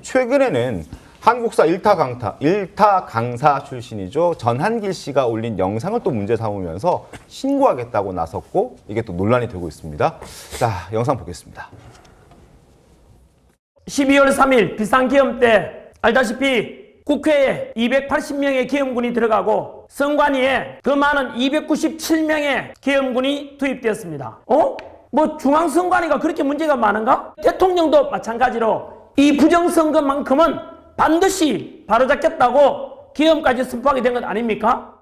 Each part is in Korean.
최근에는 한국사 일타 강사 출신이죠. 전한길 씨가 올린 영상을 또 문제 삼으면서 신고하겠다고 나섰고 이게 또 논란이 되고 있습니다. 자, 영상 보겠습니다. 12월 3일 비상계엄 때 알다시피 국회에 280명의 계엄군이 들어가고 선관위에 더 많은 297명의 계엄군이 투입되었습니다. 뭐 중앙선관위가 그렇게 문제가 많은가? 대통령도 마찬가지로 이 부정선거만큼은 반드시 바로잡겠다고 계엄까지 선포하게 된 것 아닙니까?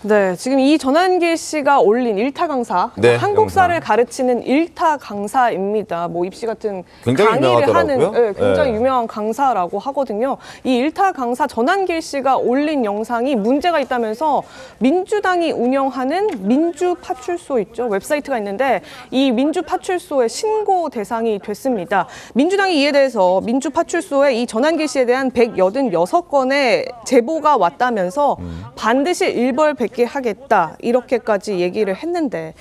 네, 지금 이 전한길 씨가 올린 일타 강사, 네, 한국사를 영상. 가르치는 일타 강사입니다. 뭐 입시 같은 굉장히 강의를 하는 유명하더라고요. 굉장히 네. 유명한 강사라고 하거든요. 이 일타 강사 전한길 씨가 올린 영상이 문제가 있다면서 민주당이 운영하는 민주파출소 있죠, 웹사이트가 있는데 이 민주파출소의 신고 대상이 됐습니다. 민주당이 이에 대해서 민주파출소에 이 전한길 씨에 대한 186건의 제보가 왔다면서 반드시 일벌백계 하겠다 이렇게까지 얘기를 했는데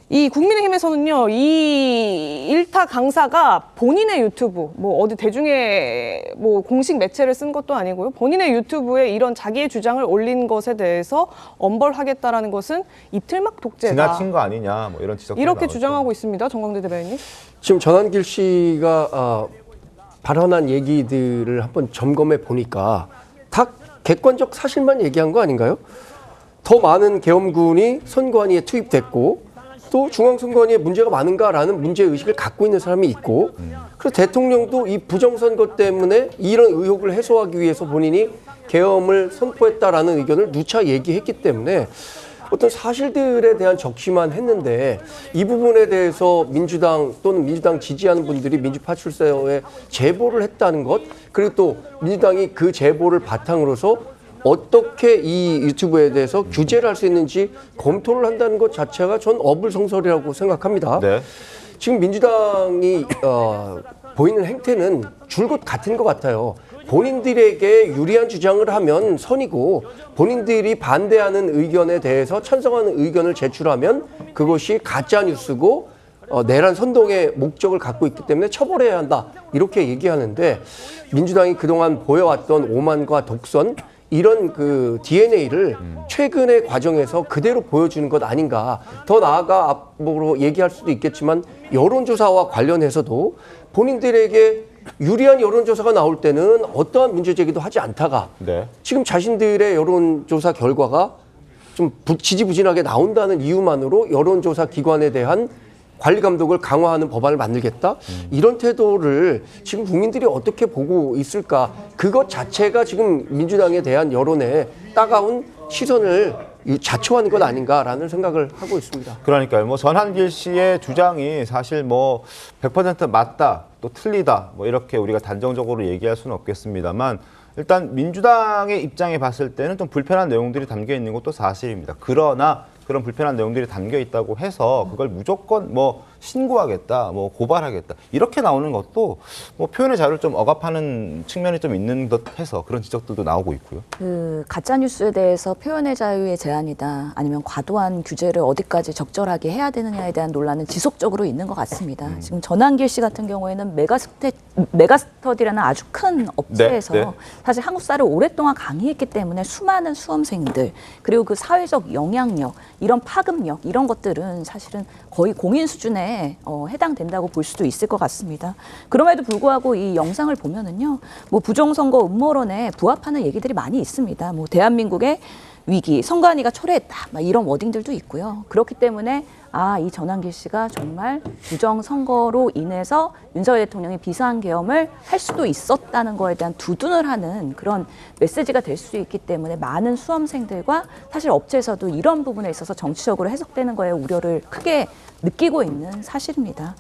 이 국민의힘에서는요, 이 일타 강사가 본인의 유튜브, 뭐 어디 대중의 뭐 공식 매체를 쓴 것도 아니고요, 본인의 유튜브에 이런 자기의 주장을 올린 것에 대해서 엄벌하겠다라는 것은 이틀막 독재다. 지나친 거 아니냐, 뭐 이런 지적도 이렇게 나오죠. 주장하고 있습니다. 정광대 대변인님. 지금 전한길 씨가 발언한 얘기들을 한번 점검해 보니까 다 객관적 사실만 얘기한 거 아닌가요? 더 많은 계엄군이 선관위에 투입됐고 또 중앙선관위에 문제가 많은가라는 문제의식을 갖고 있는 사람이 있고 그래서 대통령도 이 부정선거 때문에 이런 의혹을 해소하기 위해서 본인이 계엄을 선포했다라는 의견을 누차 얘기했기 때문에 어떤 사실들에 대한 적시만 했는데 이 부분에 대해서 민주당 또는 민주당 지지하는 분들이 민주파출소에 제보를 했다는 것, 그리고 또 민주당이 그 제보를 바탕으로서 어떻게 이 유튜브에 대해서 규제를 할 수 있는지 검토를 한다는 것 자체가 전 어불성설이라고 생각합니다. 네. 지금 민주당이 보이는 행태는 줄곧 같은 것 같아요. 본인들에게 유리한 주장을 하면 선이고 본인들이 반대하는 의견에 대해서 찬성하는 의견을 제출하면 그것이 가짜 뉴스고 내란 선동의 목적을 갖고 있기 때문에 처벌해야 한다, 이렇게 얘기하는데 민주당이 그동안 보여왔던 오만과 독선, 이런 그 DNA를 최근의 과정에서 그대로 보여주는 것 아닌가. 더 나아가 앞으로 얘기할 수도 있겠지만 여론조사와 관련해서도 본인들에게 유리한 여론조사가 나올 때는 어떠한 문제제기도 하지 않다가 네. 지금 자신들의 여론조사 결과가 좀 지지부진하게 나온다는 이유만으로 여론조사 기관에 대한 관리 감독을 강화하는 법안을 만들겠다? 이런 태도를 지금 국민들이 어떻게 보고 있을까? 그것 자체가 지금 민주당에 대한 여론의 따가운 시선을 자초하는 것 아닌가라는 생각을 하고 있습니다. 그러니까요. 뭐 전한길 씨의 주장이 사실 뭐 100% 맞다, 또 틀리다, 뭐 이렇게 우리가 단정적으로 얘기할 수는 없겠습니다만 일단 민주당의 입장에 봤을 때는 좀 불편한 내용들이 담겨 있는 것도 사실입니다. 그러나 그런 불편한 내용들이 담겨 있다고 해서 그걸 무조건 뭐 신고하겠다, 뭐 고발하겠다 이렇게 나오는 것도 뭐 표현의 자유를 좀 억압하는 측면이 좀 있는 듯해서 그런 지적들도 나오고 있고요. 그 가짜 뉴스에 대해서 표현의 자유의 제한이다, 아니면 과도한 규제를 어디까지 적절하게 해야 되느냐에 대한 논란은 지속적으로 있는 것 같습니다. 지금 전한길 씨 같은 경우에는 메가스터디라는 아주 큰 업체에서 네. 사실 한국사를 오랫동안 강의했기 때문에 수많은 수험생들, 그리고 그 사회적 영향력, 이런 파급력, 이런 것들은 사실은 거의 공인 수준에 해당된다고 볼 수도 있을 것 같습니다. 그럼에도 불구하고 이 영상을 보면은요, 뭐 부정선거 음모론에 부합하는 얘기들이 많이 있습니다. 뭐 대한민국의 위기, 선관위가 초래했다, 막 이런 워딩들도 있고요. 그렇기 때문에 이 전한길 씨가 정말 부정선거로 인해서 윤석열 대통령이 비상계엄을 할 수도 있었다는 거에 대한 두둔을 하는 그런 메시지가 될 수 있기 때문에 많은 수험생들과 사실 업체에서도 이런 부분에 있어서 정치적으로 해석되는 거에 우려를 크게 느끼고 있는 사실입니다.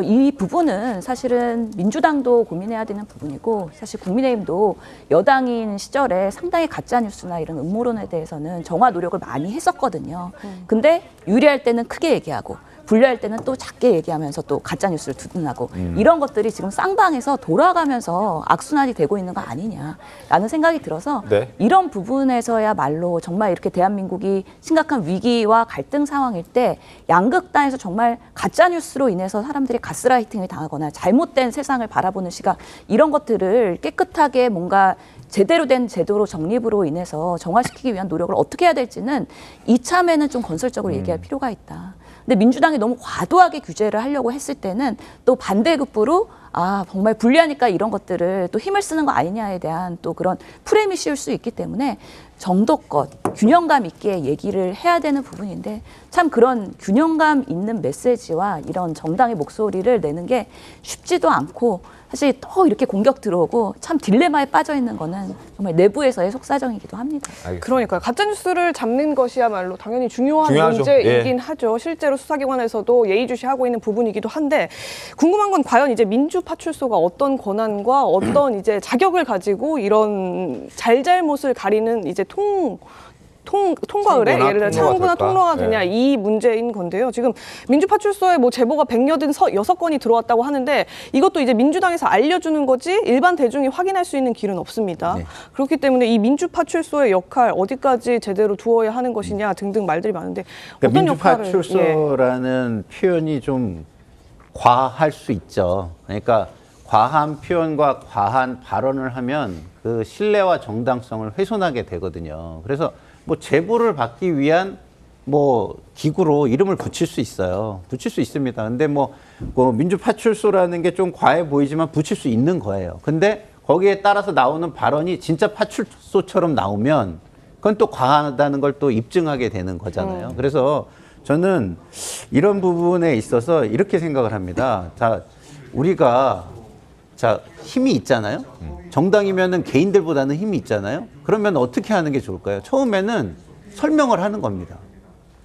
이 부분은 사실은 민주당도 고민해야 되는 부분이고, 사실 국민의힘도 여당인 시절에 상당히 가짜뉴스나 이런 음모론에 대해서는 정화 노력을 많이 했었거든요. 근데 유리할 때는 크게 얘기하고 분리할 때는 또 작게 얘기하면서 또 가짜 뉴스를 두둔하고 이런 것들이 지금 쌍방에서 돌아가면서 악순환이 되고 있는 거 아니냐라는 생각이 들어서 네. 이런 부분에서야말로 정말 이렇게 대한민국이 심각한 위기와 갈등 상황일 때 양극단에서 정말 가짜 뉴스로 인해서 사람들이 가스라이팅을 당하거나 잘못된 세상을 바라보는 시각 이런 것들을 깨끗하게 뭔가 제대로 된 제도로 정립으로 인해서 정화시키기 위한 노력을 어떻게 해야 될지는 이참에는 좀 건설적으로 얘기할 필요가 있다. 근데 민주당이 너무 과도하게 규제를 하려고 했을 때는 또 반대급부로 정말 불리하니까 이런 것들을 또 힘을 쓰는 거 아니냐에 대한 또 그런 프레임이 씌울 수 있기 때문에 정도껏 균형감 있게 얘기를 해야 되는 부분인데 참 그런 균형감 있는 메시지와 이런 정당의 목소리를 내는 게 쉽지도 않고 사실 또 이렇게 공격 들어오고 참 딜레마에 빠져 있는 거는 정말 내부에서의 속사정이기도 합니다. 그러니까요. 가짜뉴스를 잡는 것이야말로 당연히 중요한 중요하죠. 문제이긴 예. 하죠. 실제로 수사기관에서도 예의주시하고 있는 부분이기도 한데 궁금한 건 과연 이제 민주파출소가 어떤 권한과 어떤 이제 자격을 가지고 이런 잘잘못을 가리는 이제 통과 의뢰, 청구나 예를 들어 통로가 청구나 될까? 통로가 되냐 네. 이 문제인 건데요. 지금 민주파출소에 뭐 제보가 186건이 들어왔다고 하는데 이것도 이제 민주당에서 알려주는 거지 일반 대중이 확인할 수 있는 길은 없습니다. 네. 그렇기 때문에 이 민주파출소의 역할 어디까지 제대로 두어야 하는 것이냐 등등 말들이 많은데 어떤 그러니까 역할을 민주파출소라는 표현이 좀 과할 수 있죠. 그러니까 과한 표현과 과한 발언을 하면 그 신뢰와 정당성을 훼손하게 되거든요. 그래서 뭐 제보를 받기 위한 뭐 기구로 이름을 붙일 수 있어요. 붙일 수 있습니다. 근데 뭐 민주파출소라는 게 좀 과해 보이지만 붙일 수 있는 거예요. 근데 거기에 따라서 나오는 발언이 진짜 파출소처럼 나오면 그건 또 과하다는 걸 또 입증하게 되는 거잖아요. 그래서 저는 이런 부분에 있어서 이렇게 생각을 합니다. 우리가 힘이 있잖아요. 정당이면은 개인들보다는 힘이 있잖아요. 그러면 어떻게 하는 게 좋을까요? 처음에는 설명을 하는 겁니다.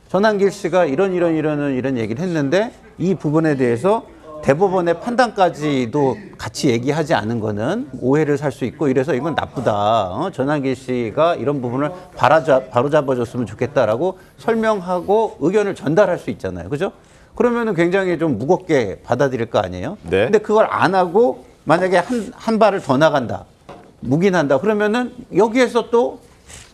전한길 씨가 이런 얘기를 했는데 이 부분에 대해서 대법원의 판단까지도 같이 얘기하지 않은 거는 오해를 살 수 있고 이래서 이건 나쁘다. 전한길 씨가 이런 부분을 바로잡아줬으면 좋겠다라고 설명하고 의견을 전달할 수 있잖아요. 그죠? 그러면은 굉장히 좀 무겁게 받아들일 거 아니에요? 네. 근데 그걸 안 하고 만약에 한 발을 더 나간다. 묵인한다. 그러면은 여기에서 또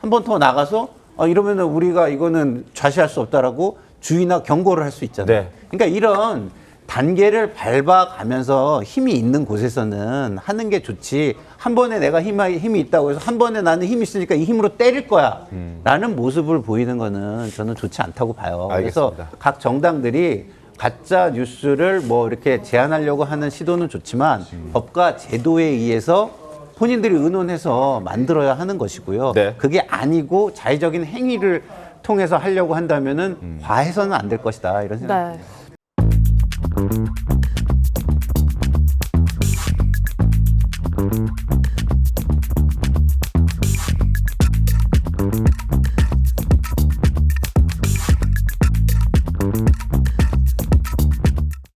한 번 더 나가서 이러면은 우리가 이거는 좌시할 수 없다라고 주의나 경고를 할 수 있잖아요. 네. 그러니까 이런 단계를 밟아가면서 힘이 있는 곳에서는 하는 게 좋지. 한 번에 내가 힘이 있다고 해서 한 번에 나는 힘이 있으니까 이 힘으로 때릴 거야. 라는 모습을 보이는 거는 저는 좋지 않다고 봐요. 알겠습니다. 그래서 각 정당들이 가짜 뉴스를 뭐 이렇게 제한하려고 하는 시도는 좋지만 법과 제도에 의해서 본인들이 의논해서 만들어야 하는 것이고요. 네. 그게 아니고 자의적인 행위를 통해서 하려고 한다면은 과해서는 안 될 것이다. 이런 생각. 네.